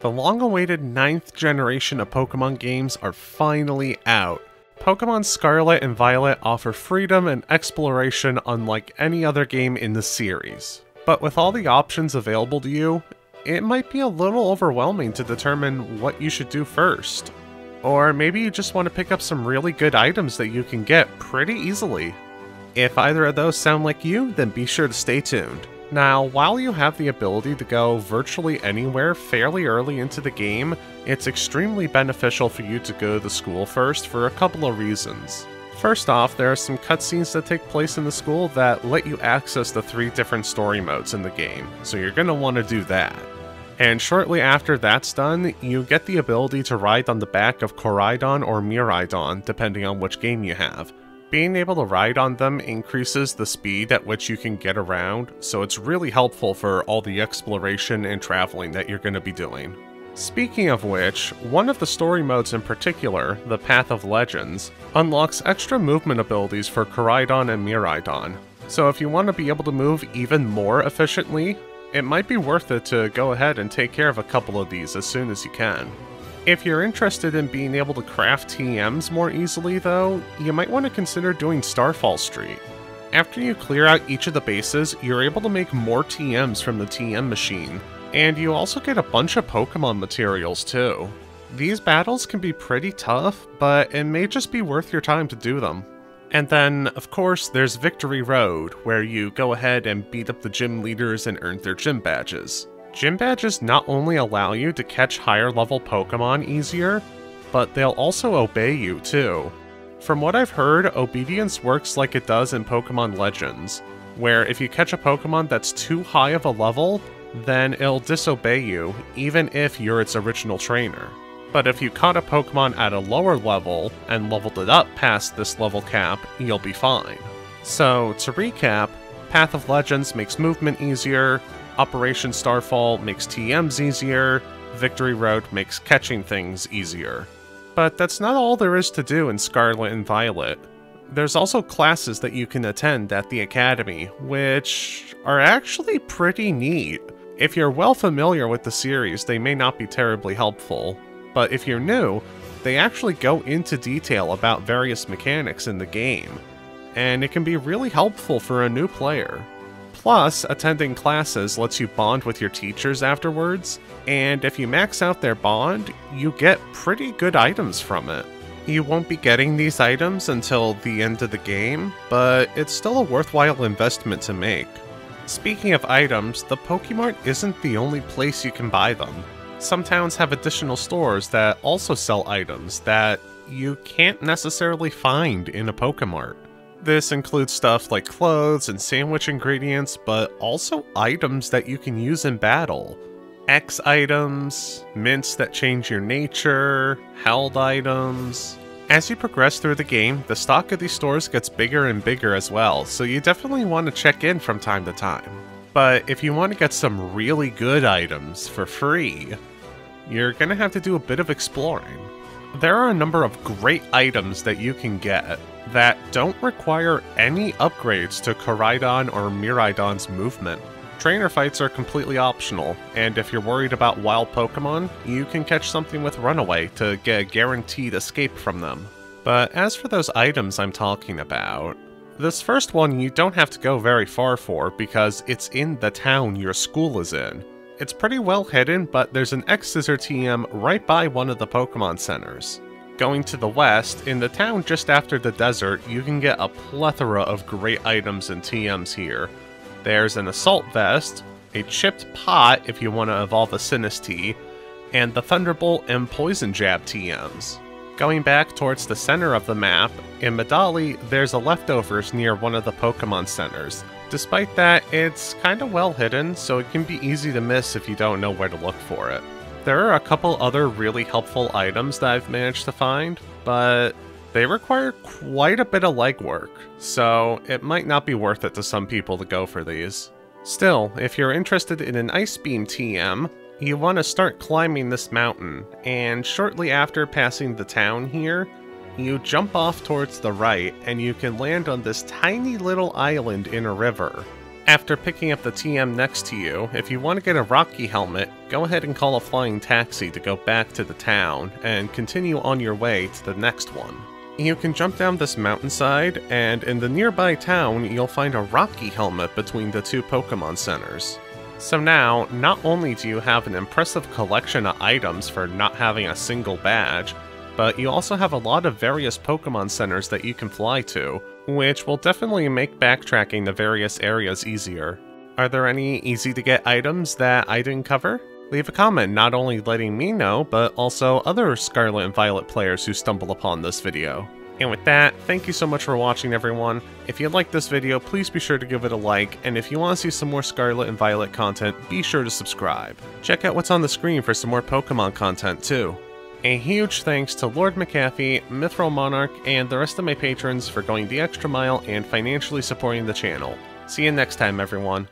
The long-awaited 9th generation of Pokemon games are finally out. Pokemon Scarlet and Violet offer freedom and exploration unlike any other game in the series. But with all the options available to you, it might be a little overwhelming to determine what you should do first. Or maybe you just want to pick up some really good items that you can get pretty easily. If either of those sound like you, then be sure to stay tuned. Now, while you have the ability to go virtually anywhere fairly early into the game, it's extremely beneficial for you to go to school first for a couple of reasons. First off, there are some cutscenes that take place in the school that let you access the 3 different story modes in the game, so you're going to want to do that. And shortly after that's done, you get the ability to ride on the back of Koraidon or Miraidon, depending on which game you have. Being able to ride on them increases the speed at which you can get around, so it's really helpful for all the exploration and traveling that you're going to be doing. Speaking of which, one of the story modes in particular, the Path of Legends, unlocks extra movement abilities for Koraidon and Miraidon. So if you want to be able to move even more efficiently, it might be worth it to go ahead and take care of a couple of these as soon as you can. If you're interested in being able to craft TMs more easily though, you might want to consider doing Starfall Street. After you clear out each of the bases, you're able to make more TMs from the TM machine, and you also get a bunch of Pokemon materials too. These battles can be pretty tough, but it may just be worth your time to do them. And then, of course, there's Victory Road, where you go ahead and beat up the gym leaders and earn their gym badges. Gym badges not only allow you to catch higher level Pokemon easier, but they'll also obey you too. From what I've heard, obedience works like it does in Pokemon Legends, where if you catch a Pokemon that's too high of a level, then it'll disobey you, even if you're its original trainer. But if you caught a Pokemon at a lower level and leveled it up past this level cap, you'll be fine. So, to recap, Path of Legends makes movement easier, Operation Starfall makes TMs easier, Victory Road makes catching things easier. But that's not all there is to do in Scarlet and Violet. There's also classes that you can attend at the Academy, which are actually pretty neat. If you're well familiar with the series, they may not be terribly helpful, but if you're new, they actually go into detail about various mechanics in the game, and it can be really helpful for a new player. Plus, attending classes lets you bond with your teachers afterwards, and if you max out their bond, you get pretty good items from it. You won't be getting these items until the end of the game, but it's still a worthwhile investment to make. Speaking of items, the Pokemart isn't the only place you can buy them. Some towns have additional stores that also sell items that you can't necessarily find in a Pokemart. This includes stuff like clothes and sandwich ingredients, but also items that you can use in battle. X items, mints that change your nature, held items. As you progress through the game, the stock of these stores gets bigger and bigger as well, so you definitely want to check in from time to time. But if you want to get some really good items for free, you're going to have to do a bit of exploring. There are a number of great items that you can get that don't require any upgrades to Koraidon or Miraidon's movement. Trainer fights are completely optional, and if you're worried about wild Pokemon, you can catch something with Runaway to get a guaranteed escape from them. But as for those items I'm talking about, this first one you don't have to go very far for because it's in the town your school is in. It's pretty well hidden, but there's an X-Scissor TM right by one of the Pokemon centers. Going to the west, in the town just after the desert, you can get a plethora of great items and TMs here. There's an Assault Vest, a Chipped Pot if you want to evolve a Sinistee, and the Thunderbolt and Poison Jab TMs. Going back towards the center of the map, in Medali, there's a Leftovers near one of the Pokemon centers. Despite that, it's kinda well hidden, so it can be easy to miss if you don't know where to look for it. There are a couple other really helpful items that I've managed to find, but they require quite a bit of legwork, so it might not be worth it to some people to go for these. Still, if you're interested in an Ice Beam TM, you want to start climbing this mountain, and shortly after passing the town here, you jump off towards the right and you can land on this tiny little island in a river. After picking up the TM next to you, if you want to get a Rocky helmet, go ahead and call a flying taxi to go back to the town, and continue on your way to the next one. You can jump down this mountainside, and in the nearby town, you'll find a Rocky helmet between the two Pokemon centers. So now, not only do you have an impressive collection of items for not having a single badge, but you also have a lot of various Pokemon centers that you can fly to, which will definitely make backtracking the various areas easier. Are there any easy-to-get items that I didn't cover? Leave a comment not only letting me know, but also other Scarlet and Violet players who stumble upon this video. And with that, thank you so much for watching, everyone. If you liked this video, please be sure to give it a like, and if you want to see some more Scarlet and Violet content, be sure to subscribe. Check out what's on the screen for some more Pokemon content, too. A huge thanks to Lord McAfee, Mithril Monarch, and the rest of my patrons for going the extra mile and financially supporting the channel. See you next time, everyone.